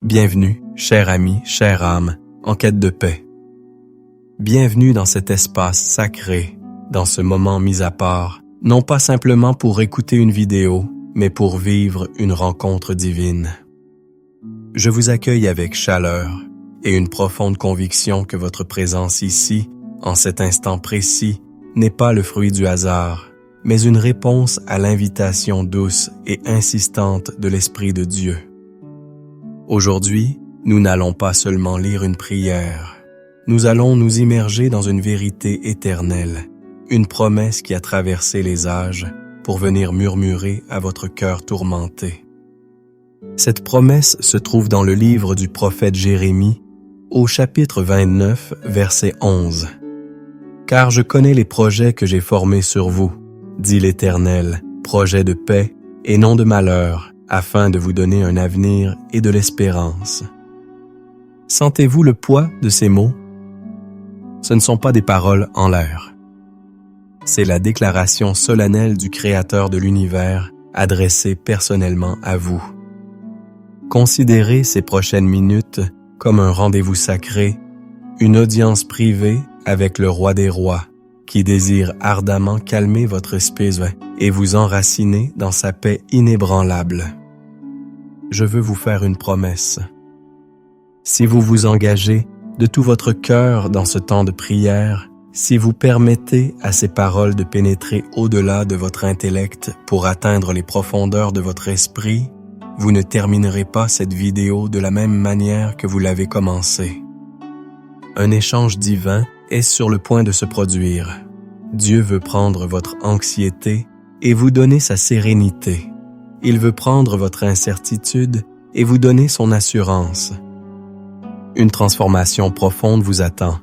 Bienvenue, cher ami, chère âme, en quête de paix. Bienvenue dans cet espace sacré, dans ce moment mis à part, non pas simplement pour écouter une vidéo, mais pour vivre une rencontre divine. Je vous accueille avec chaleur et une profonde conviction que votre présence ici, en cet instant précis, n'est pas le fruit du hasard, mais une réponse à l'invitation douce et insistante de l'Esprit de Dieu. Aujourd'hui, nous n'allons pas seulement lire une prière. Nous allons nous immerger dans une vérité éternelle, une promesse qui a traversé les âges pour venir murmurer à votre cœur tourmenté. Cette promesse se trouve dans le livre du prophète Jérémie, au chapitre 29, verset 11. « Car je connais les projets que j'ai formés sur vous, dit l'Éternel, projets de paix et non de malheur, afin de vous donner un avenir et de l'espérance. » Sentez-vous le poids de ces mots? Ce ne sont pas des paroles en l'air. C'est la déclaration solennelle du Créateur de l'univers adressée personnellement à vous. Considérez ces prochaines minutes comme un rendez-vous sacré, une audience privée avec le Roi des Rois, qui désire ardemment calmer votre esprit et vous enraciner dans sa paix inébranlable. Je veux vous faire une promesse. Si vous vous engagez de tout votre cœur dans ce temps de prière, si vous permettez à ces paroles de pénétrer au-delà de votre intellect pour atteindre les profondeurs de votre esprit, vous ne terminerez pas cette vidéo de la même manière que vous l'avez commencée. Un échange divin est sur le point de se produire. Dieu veut prendre votre anxiété et vous donner sa sérénité. Il veut prendre votre incertitude et vous donner son assurance. Une transformation profonde vous attend.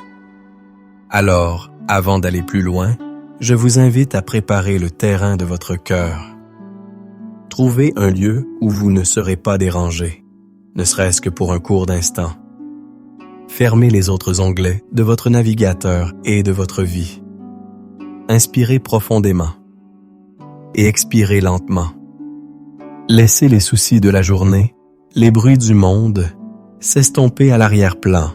Alors, avant d'aller plus loin, je vous invite à préparer le terrain de votre cœur. Trouvez un lieu où vous ne serez pas dérangé, ne serait-ce que pour un court instant. Fermez les autres onglets de votre navigateur et de votre vie. Inspirez profondément et expirez lentement. Laissez les soucis de la journée, les bruits du monde, s'estomper à l'arrière-plan.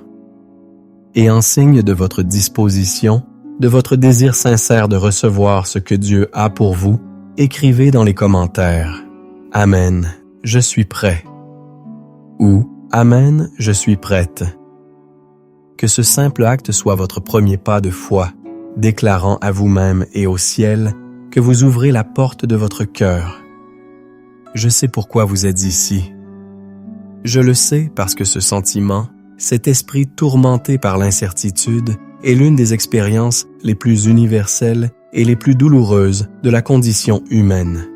Et en signe de votre disposition, de votre désir sincère de recevoir ce que Dieu a pour vous, écrivez dans les commentaires « Amen, je suis prêt » ou « Amen, je suis prête ». Que ce simple acte soit votre premier pas de foi, déclarant à vous-même et au ciel que vous ouvrez la porte de votre cœur. Je sais pourquoi vous êtes ici. Je le sais parce que ce sentiment, cet esprit tourmenté par l'incertitude, est l'une des expériences les plus universelles et les plus douloureuses de la condition humaine.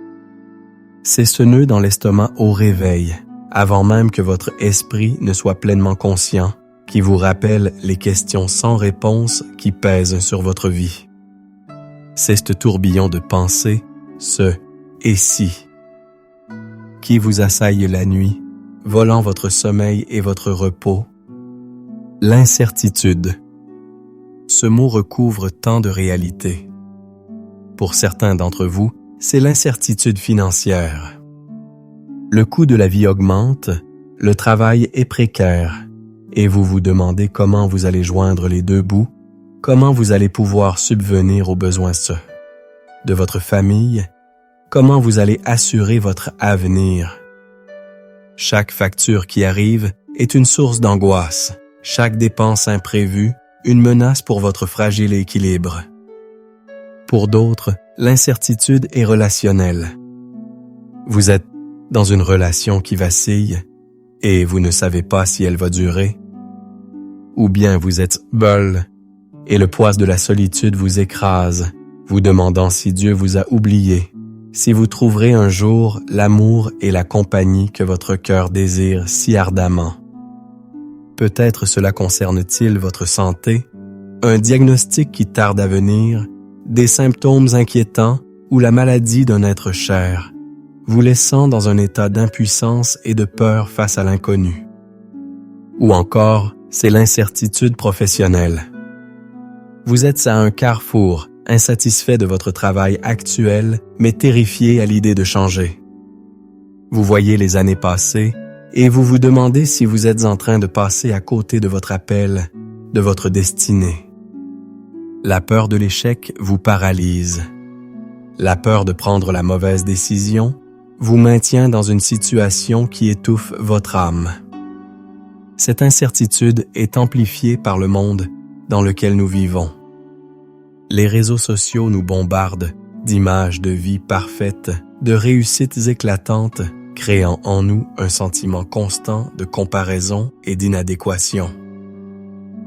C'est ce nœud dans l'estomac au réveil, avant même que votre esprit ne soit pleinement conscient, qui vous rappelle les questions sans réponse qui pèsent sur votre vie. C'est ce tourbillon de pensées, ce « et si » qui vous assaille la nuit, volant votre sommeil et votre repos. L'incertitude. Ce mot recouvre tant de réalités. Pour certains d'entre vous, c'est l'incertitude financière. Le coût de la vie augmente, le travail est précaire, et vous vous demandez comment vous allez joindre les deux bouts, comment vous allez pouvoir subvenir aux besoins de votre famille, comment vous allez assurer votre avenir. Chaque facture qui arrive est une source d'angoisse, chaque dépense imprévue, une menace pour votre fragile équilibre. Pour d'autres, l'incertitude est relationnelle. Vous êtes dans une relation qui vacille et vous ne savez pas si elle va durer. Ou bien vous êtes seul et le poids de la solitude vous écrase, vous demandant si Dieu vous a oublié, si vous trouverez un jour l'amour et la compagnie que votre cœur désire si ardemment. Peut-être cela concerne-t-il votre santé, un diagnostic qui tarde à venir, des symptômes inquiétants ou la maladie d'un être cher, vous laissant dans un état d'impuissance et de peur face à l'inconnu. Ou encore, c'est l'incertitude professionnelle. Vous êtes à un carrefour, insatisfait de votre travail actuel, mais terrifié à l'idée de changer. Vous voyez les années passer et vous vous demandez si vous êtes en train de passer à côté de votre appel, de votre destinée. La peur de l'échec vous paralyse. La peur de prendre la mauvaise décision vous maintient dans une situation qui étouffe votre âme. Cette incertitude est amplifiée par le monde dans lequel nous vivons. Les réseaux sociaux nous bombardent d'images de vie parfaite, de réussites éclatantes, créant en nous un sentiment constant de comparaison et d'inadéquation.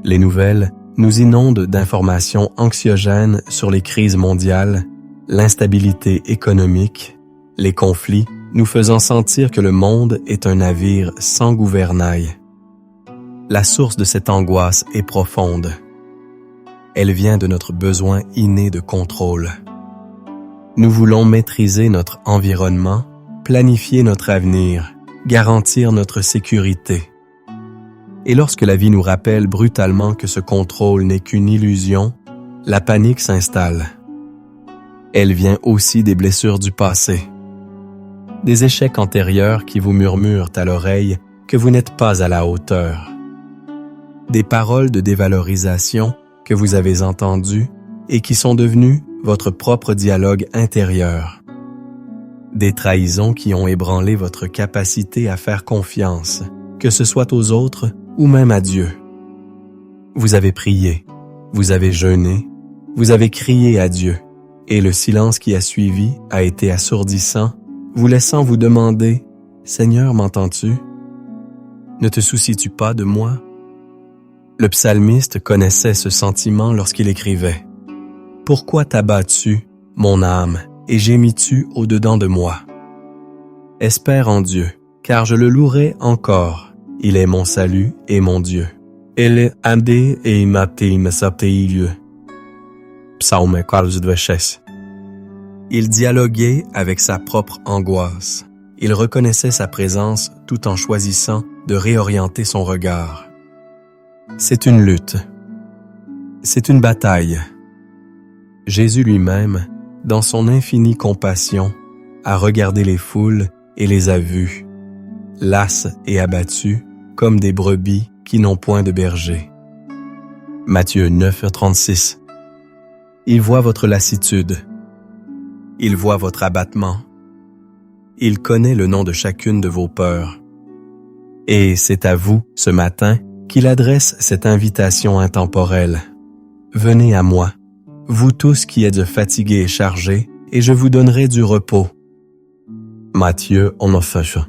Les nouvelles nous inondent d'informations anxiogènes sur les crises mondiales, l'instabilité économique, les conflits, nous faisant sentir que le monde est un navire sans gouvernail. La source de cette angoisse est profonde. Elle vient de notre besoin inné de contrôle. Nous voulons maîtriser notre environnement, planifier notre avenir, garantir notre sécurité. Et lorsque la vie nous rappelle brutalement que ce contrôle n'est qu'une illusion, la panique s'installe. Elle vient aussi des blessures du passé, des échecs antérieurs qui vous murmurent à l'oreille que vous n'êtes pas à la hauteur, des paroles de dévalorisation que vous avez entendues et qui sont devenues votre propre dialogue intérieur, des trahisons qui ont ébranlé votre capacité à faire confiance, que ce soit aux autres ou même à Dieu. Vous avez prié, vous avez jeûné, vous avez crié à Dieu, et le silence qui a suivi a été assourdissant, vous laissant vous demander « Seigneur, m'entends-tu? Ne te soucies-tu pas de moi? » Le psalmiste connaissait ce sentiment lorsqu'il écrivait « Pourquoi t'abats-tu, mon âme, et gémis-tu au-dedans de moi? Espère en Dieu, car je le louerai encore. Il est mon salut et mon Dieu. Il andé et matim sapteilieu. » Psaume 46. Il dialoguait avec sa propre angoisse. Il reconnaissait sa présence tout en choisissant de réorienter son regard. C'est une lutte. C'est une bataille. Jésus lui-même, dans son infinie compassion, a regardé les foules et les a vues, lasses et abattues, comme des brebis qui n'ont point de berger. Matthieu 9,36. Il voit votre lassitude. Il voit votre abattement. Il connaît le nom de chacune de vos peurs. Et c'est à vous, ce matin, qu'il adresse cette invitation intemporelle. Venez à moi, vous tous qui êtes fatigués et chargés, et je vous donnerai du repos. Matthieu 11.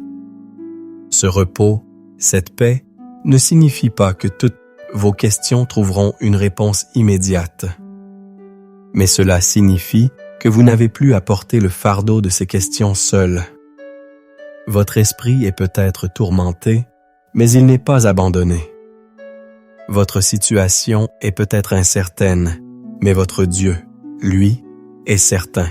Ce repos, cette paix, ne signifie pas que toutes vos questions trouveront une réponse immédiate. Mais cela signifie que vous n'avez plus à porter le fardeau de ces questions seul. Votre esprit est peut-être tourmenté, mais il n'est pas abandonné. Votre situation est peut-être incertaine, mais votre Dieu, lui, est certain.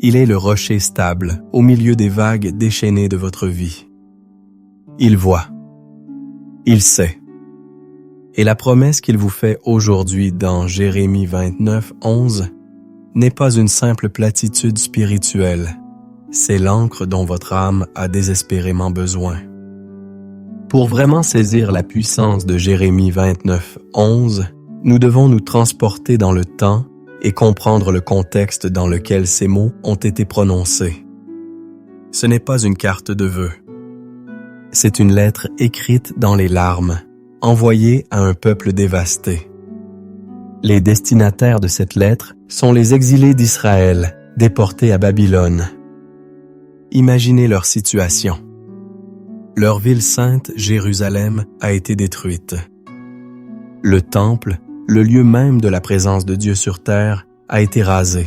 Il est le rocher stable au milieu des vagues déchaînées de votre vie. Il voit. Il sait. Et la promesse qu'il vous fait aujourd'hui dans Jérémie 29:11 n'est pas une simple platitude spirituelle. C'est l'encre dont votre âme a désespérément besoin. Pour vraiment saisir la puissance de Jérémie 29:11, nous devons nous transporter dans le temps et comprendre le contexte dans lequel ces mots ont été prononcés. Ce n'est pas une carte de vœux. C'est une lettre écrite dans les larmes, envoyée à un peuple dévasté. Les destinataires de cette lettre sont les exilés d'Israël, déportés à Babylone. Imaginez leur situation. Leur ville sainte, Jérusalem, a été détruite. Le temple, le lieu même de la présence de Dieu sur terre, a été rasé.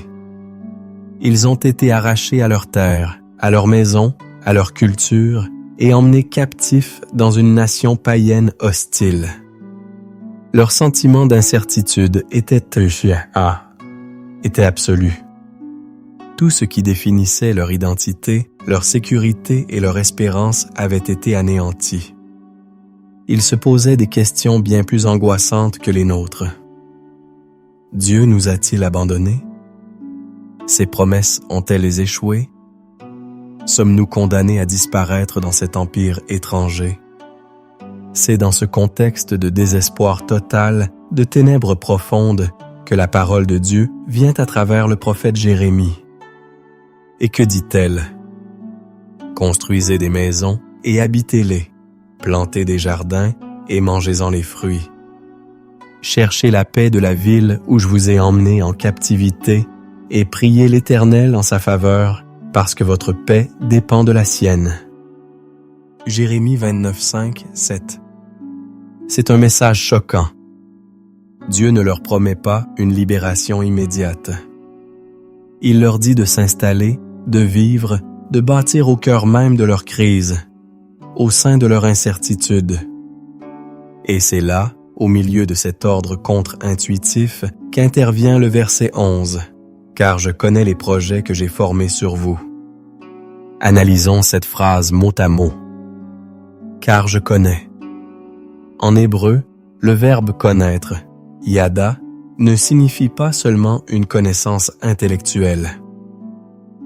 Ils ont été arrachés à leur terre, à leur maison, à leur culture, et emmenés captifs dans une nation païenne hostile. Leur sentiment d'incertitude était absolu. Tout ce qui définissait leur identité, leur sécurité et leur espérance avait été anéanti. Ils se posaient des questions bien plus angoissantes que les nôtres. Dieu nous a-t-il abandonnés? Ses promesses ont-elles échoué? Sommes-nous condamnés à disparaître dans cet empire étranger? C'est dans ce contexte de désespoir total, de ténèbres profondes, que la parole de Dieu vient à travers le prophète Jérémie. Et que dit-elle? Construisez des maisons et habitez-les, plantez des jardins et mangez-en les fruits. Cherchez la paix de la ville où je vous ai emmené en captivité et priez l'Éternel en sa faveur, parce que votre paix dépend de la sienne. Jérémie 29:5, 7. C'est un message choquant. Dieu ne leur promet pas une libération immédiate. Il leur dit de s'installer, de vivre, de bâtir au cœur même de leur crise, au sein de leur incertitude. Et c'est là, au milieu de cet ordre contre-intuitif, qu'intervient le verset 11. « Car je connais les projets que j'ai formés sur vous. » Analysons cette phrase mot à mot. « Car je connais ». En hébreu, le verbe « connaître », yada, ne signifie pas seulement une connaissance intellectuelle.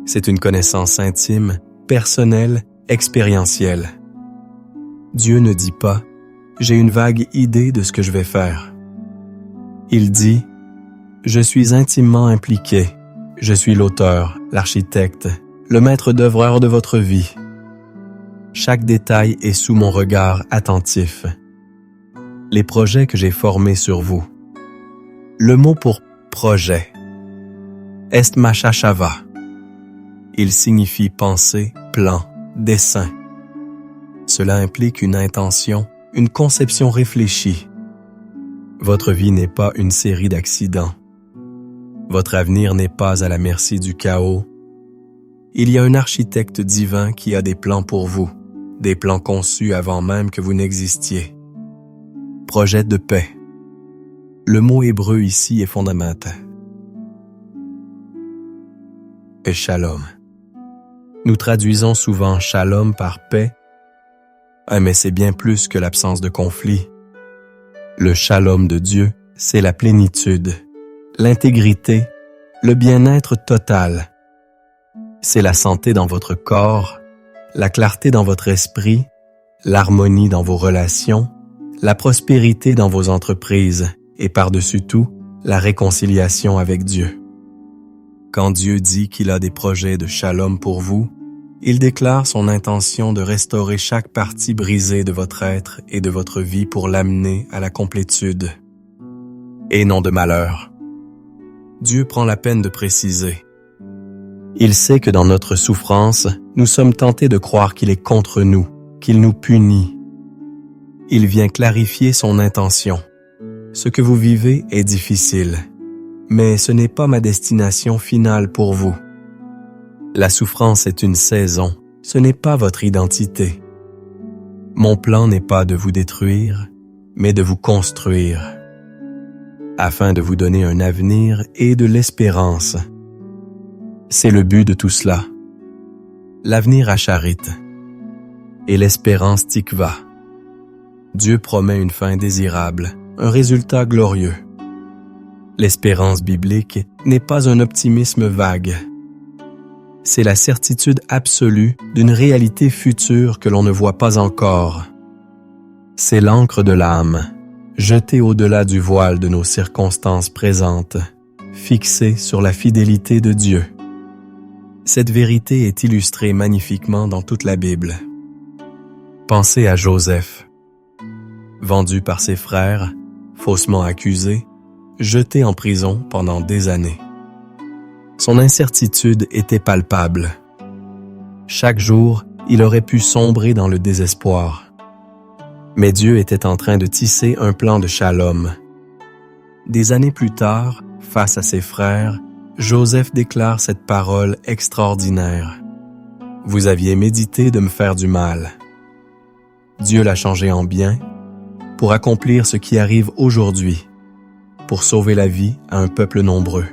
C'est une connaissance intime, personnelle, expérientielle. Dieu ne dit pas « j'ai une vague idée de ce que je vais faire ». Il dit « je suis intimement impliqué, je suis l'auteur, l'architecte, le maître d'œuvreur de votre vie. Chaque détail est sous mon regard attentif. Les projets que j'ai formés sur vous. » Le mot pour « projet » est machashava. Il signifie pensée, plan, dessein. Cela implique une intention, une conception réfléchie. Votre vie n'est pas une série d'accidents. Votre avenir n'est pas à la merci du chaos. Il y a un architecte divin qui a des plans pour vous, des plans conçus avant même que vous n'existiez. Projet de paix. Le mot hébreu ici est fondamental. Et shalom. Nous traduisons souvent shalom par paix, mais c'est bien plus que l'absence de conflit. Le shalom de Dieu, c'est la plénitude, l'intégrité, le bien-être total. C'est la santé dans votre corps, la clarté dans votre esprit, l'harmonie dans vos relations, la prospérité dans vos entreprises et par-dessus tout, la réconciliation avec Dieu. Quand Dieu dit qu'il a des projets de shalom pour vous, il déclare son intention de restaurer chaque partie brisée de votre être et de votre vie pour l'amener à la complétude. Et non de malheur. Dieu prend la peine de préciser. Il sait que dans notre souffrance, nous sommes tentés de croire qu'il est contre nous, qu'il nous punit. Il vient clarifier son intention. Ce que vous vivez est difficile. Mais ce n'est pas ma destination finale pour vous. La souffrance est une saison, ce n'est pas votre identité. Mon plan n'est pas de vous détruire, mais de vous construire, afin de vous donner un avenir et de l'espérance. C'est le but de tout cela. L'avenir Acharit et l'espérance Tikva. Dieu promet une fin désirable, un résultat glorieux. L'espérance biblique n'est pas un optimisme vague. C'est la certitude absolue d'une réalité future que l'on ne voit pas encore. C'est l'encre de l'âme, jetée au-delà du voile de nos circonstances présentes, fixée sur la fidélité de Dieu. Cette vérité est illustrée magnifiquement dans toute la Bible. Pensez à Joseph, vendu par ses frères, faussement accusé, jeté en prison pendant des années. Son incertitude était palpable. Chaque jour, il aurait pu sombrer dans le désespoir. Mais Dieu était en train de tisser un plan de shalom. Des années plus tard, face à ses frères, Joseph déclare cette parole extraordinaire. « Vous aviez médité de me faire du mal. » Dieu l'a changé en bien pour accomplir ce qui arrive aujourd'hui, pour sauver la vie à un peuple nombreux.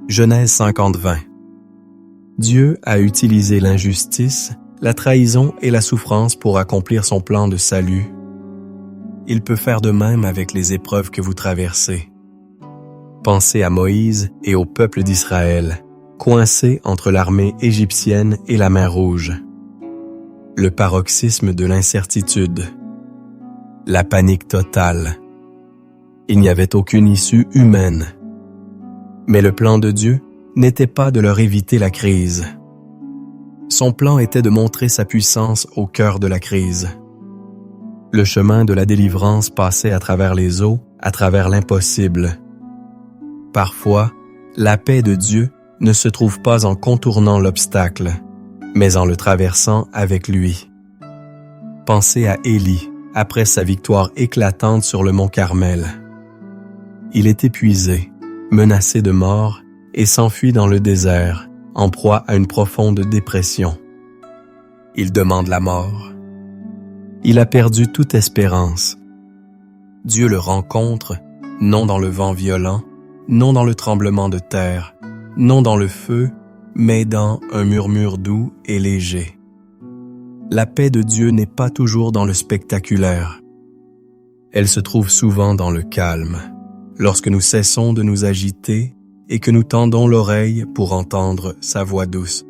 Genèse 50:20. Dieu a utilisé l'injustice, la trahison et la souffrance pour accomplir son plan de salut. Il peut faire de même avec les épreuves que vous traversez. Pensez à Moïse et au peuple d'Israël, coincés entre l'armée égyptienne et la mer Rouge. Le paroxysme de l'incertitude. La panique totale. Il n'y avait aucune issue humaine. Mais le plan de Dieu n'était pas de leur éviter la crise. Son plan était de montrer sa puissance au cœur de la crise. Le chemin de la délivrance passait à travers les eaux, à travers l'impossible. Parfois, la paix de Dieu ne se trouve pas en contournant l'obstacle, mais en le traversant avec lui. Pensez à Élie, après sa victoire éclatante sur le mont Carmel. Il est épuisé, menacé de mort, et s'enfuit dans le désert, en proie à une profonde dépression. Il demande la mort. Il a perdu toute espérance. Dieu le rencontre, non dans le vent violent, non dans le tremblement de terre, non dans le feu, mais dans un murmure doux et léger. La paix de Dieu n'est pas toujours dans le spectaculaire. Elle se trouve souvent dans le calme, lorsque nous cessons de nous agiter et que nous tendons l'oreille pour entendre sa voix douce,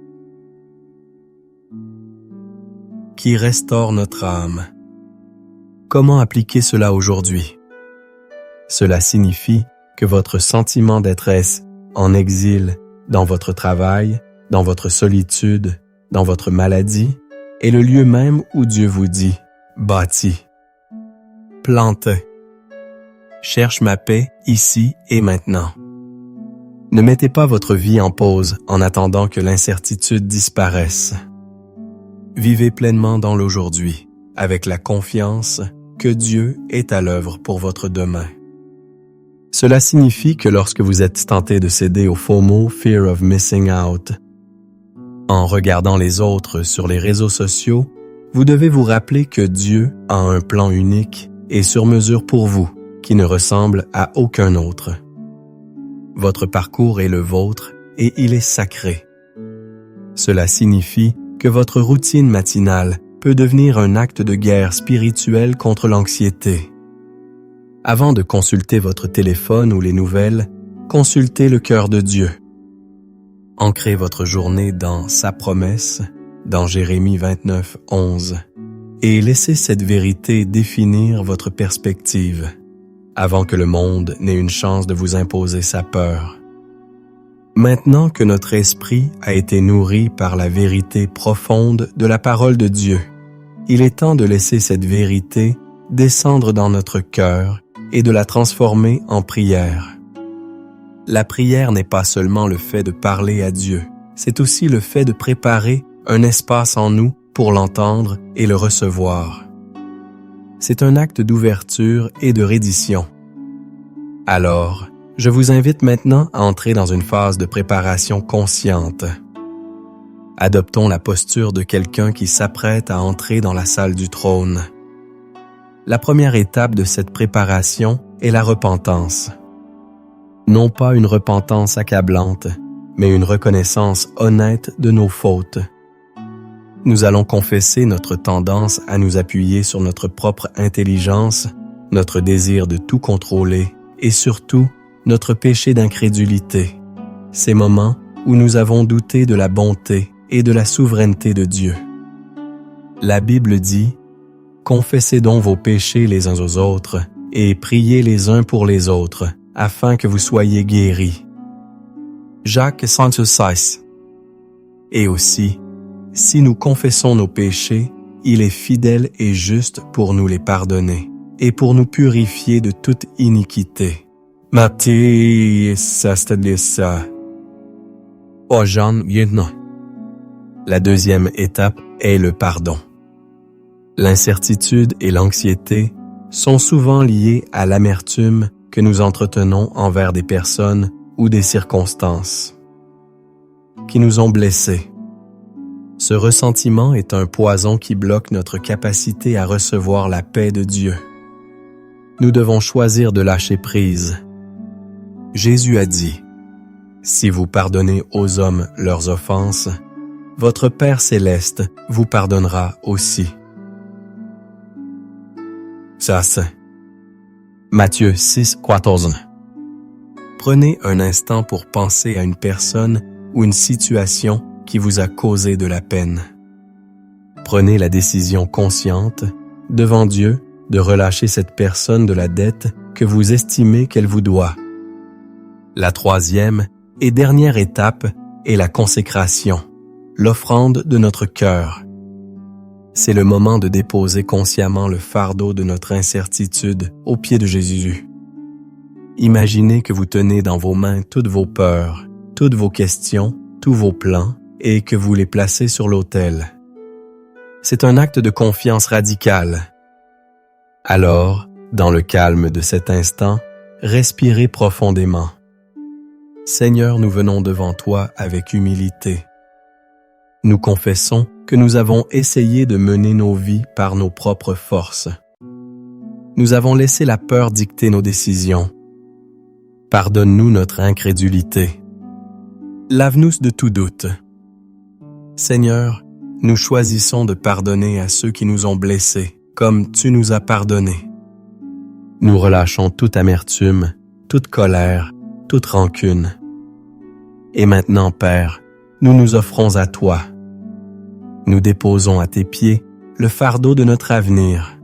qui restaure notre âme. Comment appliquer cela aujourd'hui? Cela signifie que votre sentiment d'être en exil, dans votre travail, dans votre solitude, dans votre maladie, est le lieu même où Dieu vous dit « bâtis, plante, cherche ma paix ici et maintenant ». Ne mettez pas votre vie en pause en attendant que l'incertitude disparaisse. Vivez pleinement dans l'aujourd'hui, avec la confiance que Dieu est à l'œuvre pour votre demain. Cela signifie que lorsque vous êtes tenté de céder au FOMO, Fear of Missing Out, en regardant les autres sur les réseaux sociaux, vous devez vous rappeler que Dieu a un plan unique et sur mesure pour vous, qui ne ressemble à aucun autre. Votre parcours est le vôtre et il est sacré. Cela signifie que votre routine matinale peut devenir un acte de guerre spirituelle contre l'anxiété. Avant de consulter votre téléphone ou les nouvelles, consultez le cœur de Dieu. Ancrez votre journée dans sa promesse, dans Jérémie 29, 11, et laissez cette vérité définir votre perspective, avant que le monde n'ait une chance de vous imposer sa peur. Maintenant que notre esprit a été nourri par la vérité profonde de la parole de Dieu, il est temps de laisser cette vérité descendre dans notre cœur et de la transformer en prière. La prière n'est pas seulement le fait de parler à Dieu, c'est aussi le fait de préparer un espace en nous pour l'entendre et le recevoir. C'est un acte d'ouverture et de reddition. Alors, je vous invite maintenant à entrer dans une phase de préparation consciente. Adoptons la posture de quelqu'un qui s'apprête à entrer dans la salle du trône. La première étape de cette préparation est la repentance. Non pas une repentance accablante, mais une reconnaissance honnête de nos fautes. Nous allons confesser notre tendance à nous appuyer sur notre propre intelligence, notre désir de tout contrôler et surtout notre péché d'incrédulité, ces moments où nous avons douté de la bonté et de la souveraineté de Dieu. La Bible dit « Confessez donc vos péchés les uns aux autres et priez les uns pour les autres, afin que vous soyez guéris. » Jacques 5:16. Et aussi, si nous confessons nos péchés, il est fidèle et juste pour nous les pardonner et pour nous purifier de toute iniquité. Matthieu 6. Oh Jean, maintenant. La deuxième étape est le pardon. L'incertitude et l'anxiété sont souvent liées à l'amertume que nous entretenons envers des personnes ou des circonstances qui nous ont blessés. Ce ressentiment est un poison qui bloque notre capacité à recevoir la paix de Dieu. Nous devons choisir de lâcher prise. Jésus a dit, « Si vous pardonnez aux hommes leurs offenses, votre Père céleste vous pardonnera aussi. » Ça c'est Matthieu 6:14. Prenez un instant pour penser à une personne ou une situation qui vous a causé de la peine. Prenez la décision consciente, devant Dieu, de relâcher cette personne de la dette que vous estimez qu'elle vous doit. La troisième et dernière étape est la consécration, l'offrande de notre cœur. C'est le moment de déposer consciemment le fardeau de notre incertitude aux pieds de Jésus. Imaginez que vous tenez dans vos mains toutes vos peurs, toutes vos questions, tous vos plans, et que vous les placez sur l'autel. C'est un acte de confiance radicale. Alors, dans le calme de cet instant, respirez profondément. Seigneur, nous venons devant toi avec humilité. Nous confessons que nous avons essayé de mener nos vies par nos propres forces. Nous avons laissé la peur dicter nos décisions. Pardonne-nous notre incrédulité. Lave-nous de tout doute. Seigneur, nous choisissons de pardonner à ceux qui nous ont blessés, comme tu nous as pardonnés. Nous relâchons toute amertume, toute colère, toute rancune. Et maintenant, Père, nous nous offrons à toi. Nous déposons à tes pieds le fardeau de notre avenir.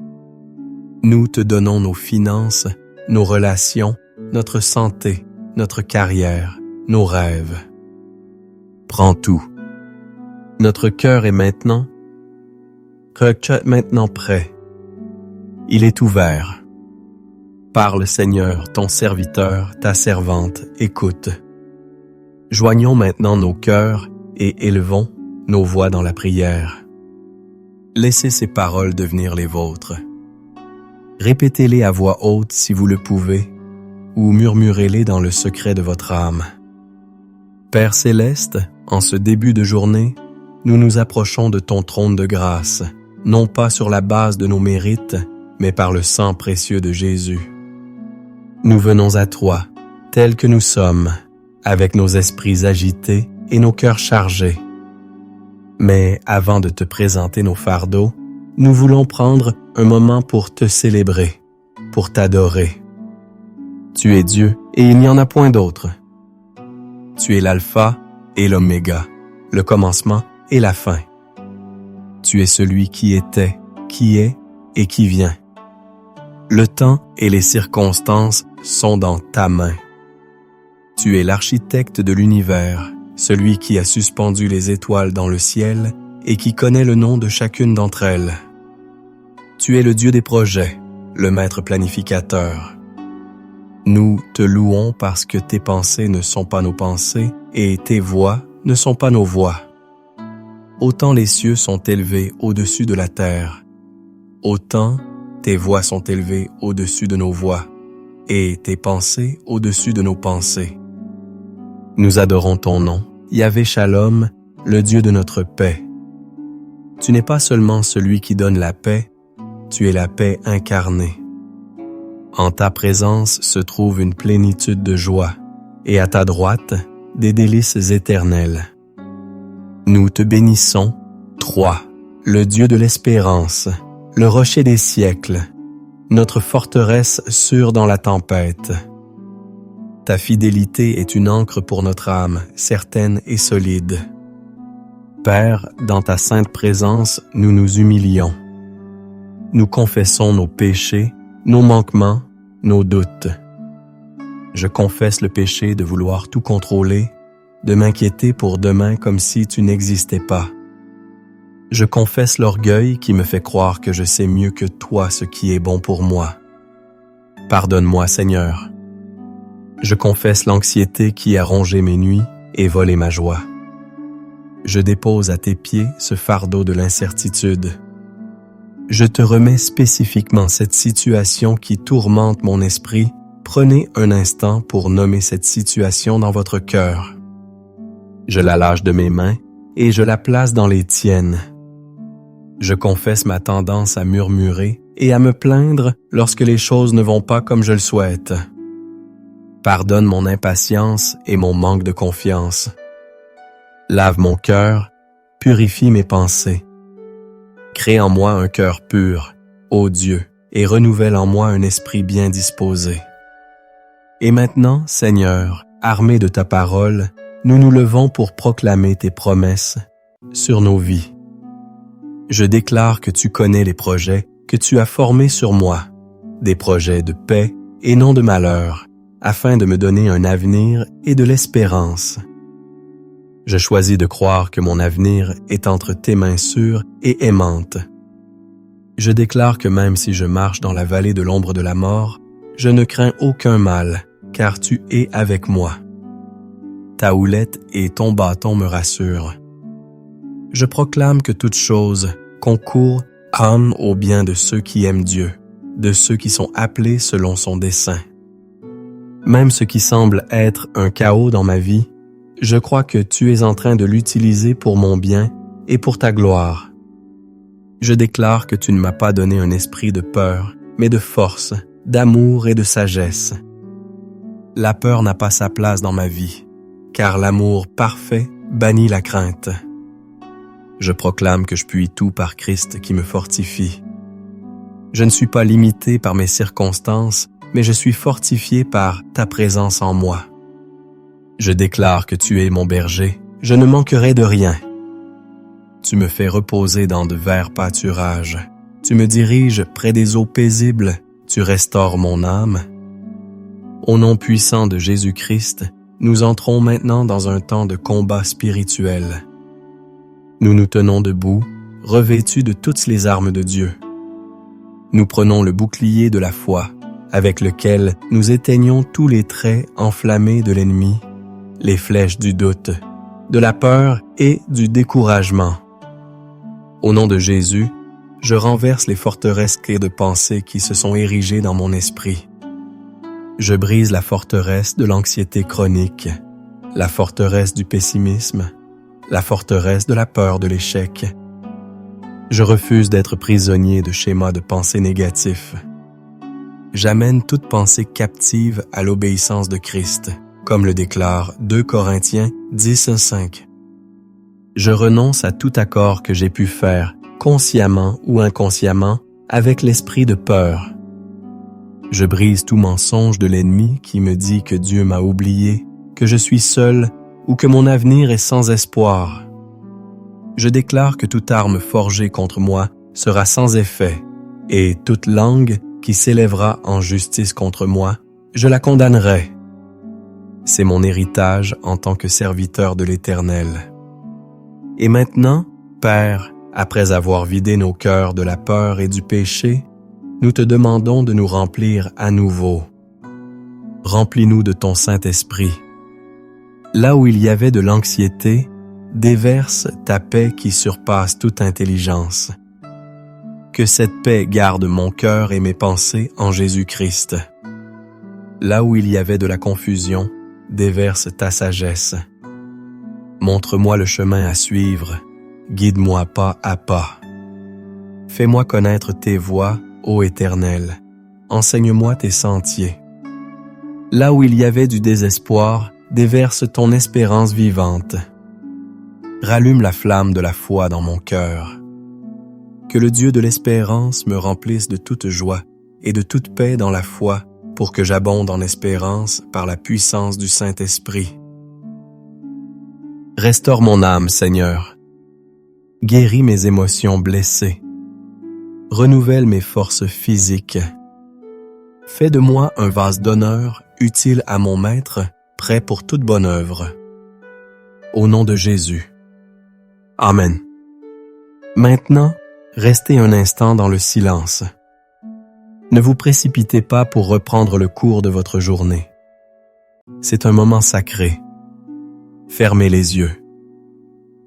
Nous te donnons nos finances, nos relations, notre santé, notre carrière, nos rêves. Prends tout. Notre cœur est maintenant prêt. Il est ouvert. Parle, Seigneur, ton serviteur, ta servante, écoute. Joignons maintenant nos cœurs et élevons nos voix dans la prière. Laissez ces paroles devenir les vôtres. Répétez-les à voix haute si vous le pouvez, ou murmurez-les dans le secret de votre âme. Père céleste, en ce début de journée, nous nous approchons de ton trône de grâce, non pas sur la base de nos mérites, mais par le sang précieux de Jésus. Nous venons à toi, tels que nous sommes, avec nos esprits agités et nos cœurs chargés. Mais avant de te présenter nos fardeaux, nous voulons prendre un moment pour te célébrer, pour t'adorer. Tu es Dieu et il n'y en a point d'autre. Tu es l'alpha et l'oméga, le commencement et la fin. Tu es celui qui était, qui est et qui vient. Le temps et les circonstances sont dans ta main. Tu es l'architecte de l'univers, celui qui a suspendu les étoiles dans le ciel et qui connaît le nom de chacune d'entre elles. Tu es le Dieu des projets, le maître planificateur. Nous te louons parce que tes pensées ne sont pas nos pensées et tes voies ne sont pas nos voies. Autant les cieux sont élevés au-dessus de la terre, autant tes voies sont élevées au-dessus de nos voies et tes pensées au-dessus de nos pensées. Nous adorons ton nom, Yahvé Shalom, le Dieu de notre paix. Tu n'es pas seulement celui qui donne la paix, tu es la paix incarnée. En ta présence se trouve une plénitude de joie, et à ta droite, des délices éternelles. Nous te bénissons, toi, le Dieu de l'espérance, le rocher des siècles, notre forteresse sûre dans la tempête. Ta fidélité est une ancre pour notre âme, certaine et solide. Père, dans ta sainte présence, nous nous humilions. Nous confessons nos péchés, nos manquements, nos doutes. Je confesse le péché de vouloir tout contrôler, de m'inquiéter pour demain comme si tu n'existais pas. Je confesse l'orgueil qui me fait croire que je sais mieux que toi ce qui est bon pour moi. Pardonne-moi, Seigneur. Je confesse l'anxiété qui a rongé mes nuits et volé ma joie. Je dépose à tes pieds ce fardeau de l'incertitude. Je te remets spécifiquement cette situation qui tourmente mon esprit. Prenez un instant pour nommer cette situation dans votre cœur. Je la lâche de mes mains et je la place dans les tiennes. Je confesse ma tendance à murmurer et à me plaindre lorsque les choses ne vont pas comme je le souhaite. Pardonne mon impatience et mon manque de confiance. Lave mon cœur, purifie mes pensées. Crée en moi un cœur pur, ô Dieu, et renouvelle en moi un esprit bien disposé. Et maintenant, Seigneur, armés de ta parole, nous nous levons pour proclamer tes promesses sur nos vies. Je déclare que tu connais les projets que tu as formés sur moi, des projets de paix et non de malheur, afin de me donner un avenir et de l'espérance. Je choisis de croire que mon avenir est entre tes mains sûres et aimantes. Je déclare que même si je marche dans la vallée de l'ombre de la mort, je ne crains aucun mal, car tu es avec moi. Ta houlette et ton bâton me rassurent. Je proclame que toute chose concourt au bien de ceux qui aiment Dieu, de ceux qui sont appelés selon son dessein. Même ce qui semble être un chaos dans ma vie, je crois que tu es en train de l'utiliser pour mon bien et pour ta gloire. Je déclare que tu ne m'as pas donné un esprit de peur, mais de force, d'amour et de sagesse. La peur n'a pas sa place dans ma vie, car l'amour parfait bannit la crainte. Je proclame que je puis tout par Christ qui me fortifie. Je ne suis pas limité par mes circonstances, mais je suis fortifié par ta présence en moi. Je déclare que tu es mon berger, je ne manquerai de rien. Tu me fais reposer dans de verts pâturages. Tu me diriges près des eaux paisibles, tu restaures mon âme. Au nom puissant de Jésus-Christ, nous entrons maintenant dans un temps de combat spirituel. Nous nous tenons debout, revêtus de toutes les armes de Dieu. Nous prenons le bouclier de la foi, avec lequel nous éteignons tous les traits enflammés de l'ennemi, les flèches du doute, de la peur et du découragement. Au nom de Jésus, je renverse les forteresses clés de pensée qui se sont érigées dans mon esprit. Je brise la forteresse de l'anxiété chronique, la forteresse du pessimisme, la forteresse de la peur de l'échec. Je refuse d'être prisonnier de schémas de pensée négatifs. J'amène toute pensée captive à l'obéissance de Christ, comme le déclare 2 Corinthiens 10:5. Je renonce à tout accord que j'ai pu faire, consciemment ou inconsciemment, avec l'esprit de peur. Je brise tout mensonge de l'ennemi qui me dit que Dieu m'a oublié, que je suis seul ou que mon avenir est sans espoir. Je déclare que toute arme forgée contre moi sera sans effet, et toute langue qui s'élèvera en justice contre moi, je la condamnerai. C'est mon héritage en tant que serviteur de l'Éternel. Et maintenant, Père, après avoir vidé nos cœurs de la peur et du péché, nous te demandons de nous remplir à nouveau. Remplis-nous de ton Saint-Esprit. Là où il y avait de l'anxiété, déverse ta paix qui surpasse toute intelligence. Que cette paix garde mon cœur et mes pensées en Jésus-Christ. Là où il y avait de la confusion, déverse ta sagesse. Montre-moi le chemin à suivre, guide-moi pas à pas. Fais-moi connaître tes voies, ô Éternel, enseigne-moi tes sentiers. Là où il y avait du désespoir, déverse ton espérance vivante. Rallume la flamme de la foi dans mon cœur. Que le Dieu de l'espérance me remplisse de toute joie et de toute paix dans la foi, pour que j'abonde en espérance par la puissance du Saint-Esprit. Restaure mon âme, Seigneur. Guéris mes émotions blessées. Renouvelle mes forces physiques. Fais de moi un vase d'honneur utile à mon Maître, prêt pour toute bonne œuvre. Au nom de Jésus. Amen. Maintenant, restez un instant dans le silence. Ne vous précipitez pas pour reprendre le cours de votre journée. C'est un moment sacré. Fermez les yeux.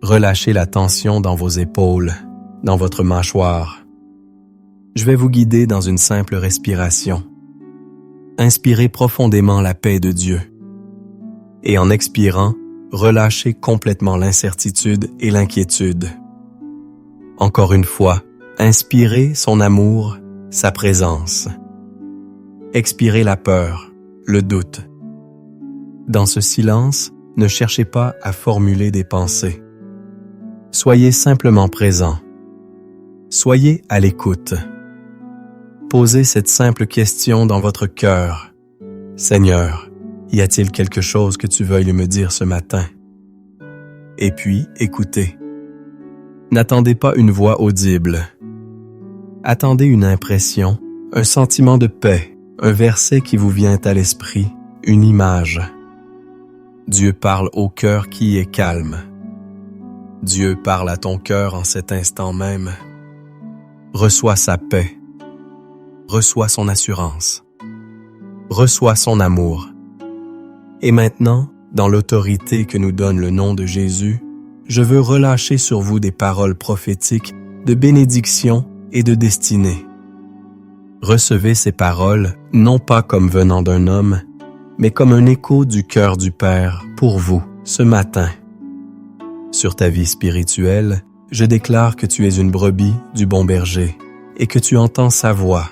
Relâchez la tension dans vos épaules, dans votre mâchoire. Je vais vous guider dans une simple respiration. Inspirez profondément la paix de Dieu. Et en expirant, relâchez complètement l'incertitude et l'inquiétude. Encore une fois, inspirez son amour, sa présence. Expirez la peur, le doute. Dans ce silence, ne cherchez pas à formuler des pensées. Soyez simplement présent. Soyez à l'écoute. Posez cette simple question dans votre cœur. Seigneur, y a-t-il quelque chose que tu veuilles me dire ce matin? Et puis, écoutez. N'attendez pas une voix audible. Attendez une impression, un sentiment de paix, un verset qui vous vient à l'esprit, une image. Dieu parle au cœur qui est calme. Dieu parle à ton cœur en cet instant même. Reçois sa paix. Reçois son assurance. Reçois son amour. Et maintenant, dans l'autorité que nous donne le nom de Jésus, je veux relâcher sur vous des paroles prophétiques de bénédiction et de destinée. Recevez ces paroles non pas comme venant d'un homme, mais comme un écho du cœur du Père pour vous ce matin. Sur ta vie spirituelle, je déclare que tu es une brebis du bon berger et que tu entends sa voix.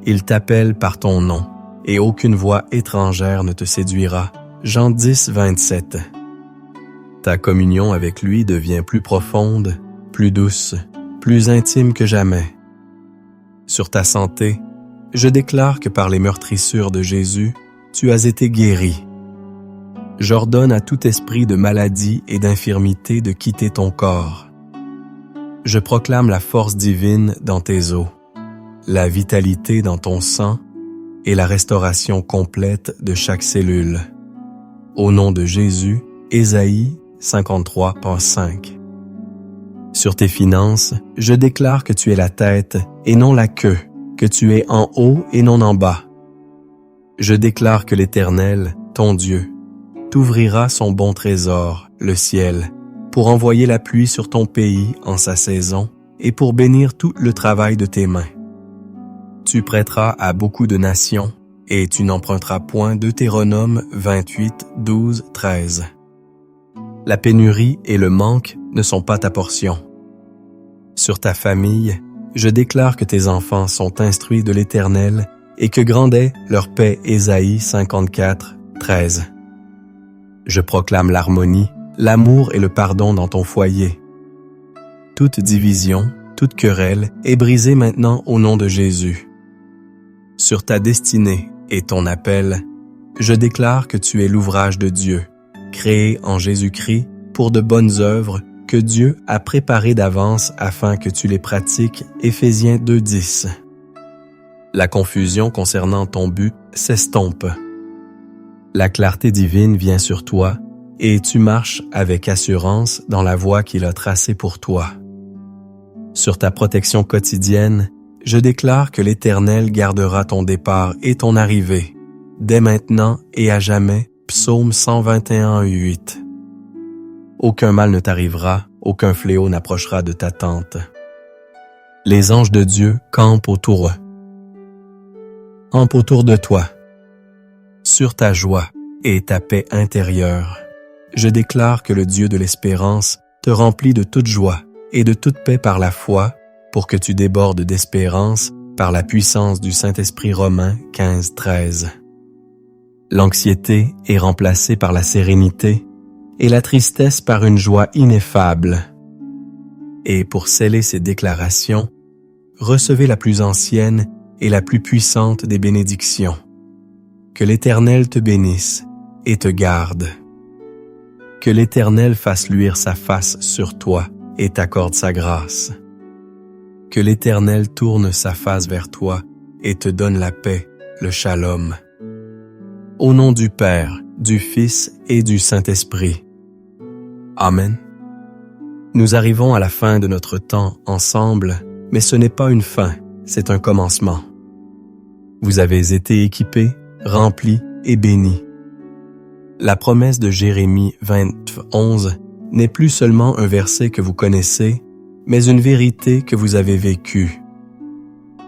Il t'appelle par ton nom et aucune voix étrangère ne te séduira. Jean 10, 27. Ta communion avec lui devient plus profonde, plus douce, plus intime que jamais. Sur ta santé, je déclare que par les meurtrissures de Jésus, tu as été guéri. J'ordonne à tout esprit de maladie et d'infirmité de quitter ton corps. Je proclame la force divine dans tes os, la vitalité dans ton sang et la restauration complète de chaque cellule. Au nom de Jésus, Ésaïe 53.5. Sur tes finances, je déclare que tu es la tête et non la queue, que tu es en haut et non en bas. Je déclare que l'Éternel, ton Dieu, t'ouvrira son bon trésor, le ciel, pour envoyer la pluie sur ton pays en sa saison et pour bénir tout le travail de tes mains. Tu prêteras à beaucoup de nations et tu n'emprunteras point. Deutéronome 28, 12, 13. La pénurie et le manque ne sont pas ta portion. Sur ta famille, je déclare que tes enfants sont instruits de l'Éternel et que grande est leur paix. Ésaïe 54, 13. Je proclame l'harmonie, l'amour et le pardon dans ton foyer. Toute division, toute querelle est brisée maintenant au nom de Jésus. Sur ta destinée et ton appel, je déclare que tu es l'ouvrage de Dieu, créé en Jésus-Christ pour de bonnes œuvres que Dieu a préparées d'avance afin que tu les pratiques. Éphésiens 2.10. La confusion concernant ton but s'estompe. La clarté divine vient sur toi et tu marches avec assurance dans la voie qu'il a tracée pour toi. Sur ta protection quotidienne, je déclare que l'Éternel gardera ton départ et ton arrivée, dès maintenant et à jamais. Psaume 121:8. Aucun mal ne t'arrivera, aucun fléau n'approchera de ta tente. Les anges de Dieu campent autour de toi. Sur ta joie et ta paix intérieure, je déclare que le Dieu de l'espérance te remplit de toute joie et de toute paix par la foi, pour que tu débordes d'espérance par la puissance du Saint-Esprit. Romains 15:13. L'anxiété est remplacée par la sérénité et la tristesse par une joie ineffable. Et pour sceller ces déclarations, recevez la plus ancienne et la plus puissante des bénédictions. Que l'Éternel te bénisse et te garde. Que l'Éternel fasse luire sa face sur toi et t'accorde sa grâce. Que l'Éternel tourne sa face vers toi et te donne la paix, le shalom. Au nom du Père, du Fils et du Saint-Esprit. Amen. Nous arrivons à la fin de notre temps ensemble, mais ce n'est pas une fin, c'est un commencement. Vous avez été équipés, remplis et bénis. La promesse de Jérémie 20:11 n'est plus seulement un verset que vous connaissez, mais une vérité que vous avez vécue.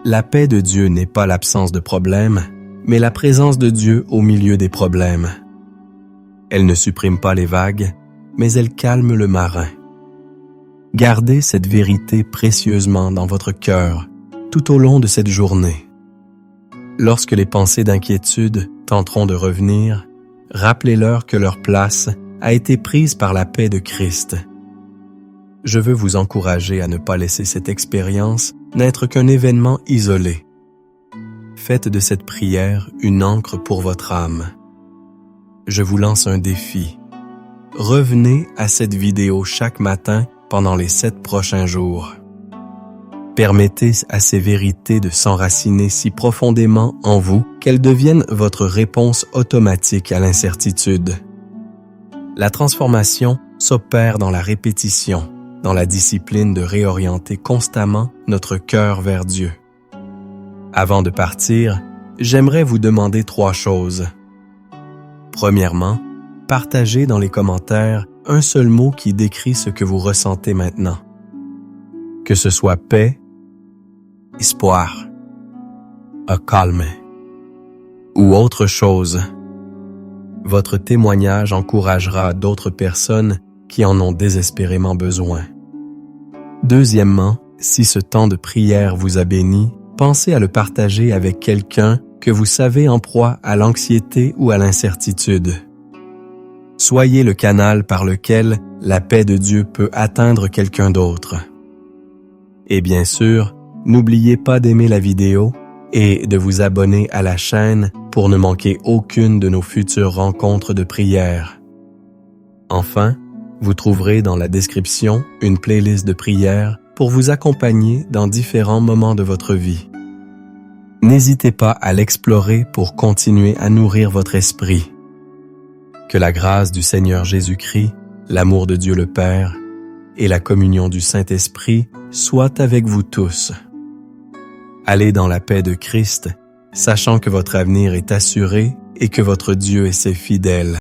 La paix de Dieu n'est pas l'absence de problèmes, mais la présence de Dieu au milieu des problèmes. Elle ne supprime pas les vagues, mais elle calme le marin. Gardez cette vérité précieusement dans votre cœur tout au long de cette journée. Lorsque les pensées d'inquiétude tenteront de revenir, rappelez-leur que leur place a été prise par la paix de Christ. Je veux vous encourager à ne pas laisser cette expérience n'être qu'un événement isolé. faites de cette prière une ancre pour votre âme. Je vous lance un défi. Revenez à cette vidéo chaque matin pendant les 7 prochains jours. Permettez à ces vérités de s'enraciner si profondément en vous qu'elles deviennent votre réponse automatique à l'incertitude. La transformation s'opère dans la répétition, dans la discipline de réorienter constamment notre cœur vers Dieu. Avant de partir, j'aimerais vous demander 3 choses. Premièrement, partagez dans les commentaires un seul mot qui décrit ce que vous ressentez maintenant. Que ce soit paix, espoir, calme ou autre chose. Votre témoignage encouragera d'autres personnes qui en ont désespérément besoin. Deuxièmement, si ce temps de prière vous a béni, pensez à le partager avec quelqu'un que vous savez en proie à l'anxiété ou à l'incertitude. Soyez le canal par lequel la paix de Dieu peut atteindre quelqu'un d'autre. Et bien sûr, n'oubliez pas d'aimer la vidéo et de vous abonner à la chaîne pour ne manquer aucune de nos futures rencontres de prière. Enfin, vous trouverez dans la description une playlist de prières pour vous accompagner dans différents moments de votre vie. N'hésitez pas à l'explorer pour continuer à nourrir votre esprit. Que la grâce du Seigneur Jésus-Christ, l'amour de Dieu le Père et la communion du Saint-Esprit soient avec vous tous. Allez dans la paix de Christ, sachant que votre avenir est assuré et que votre Dieu est fidèle.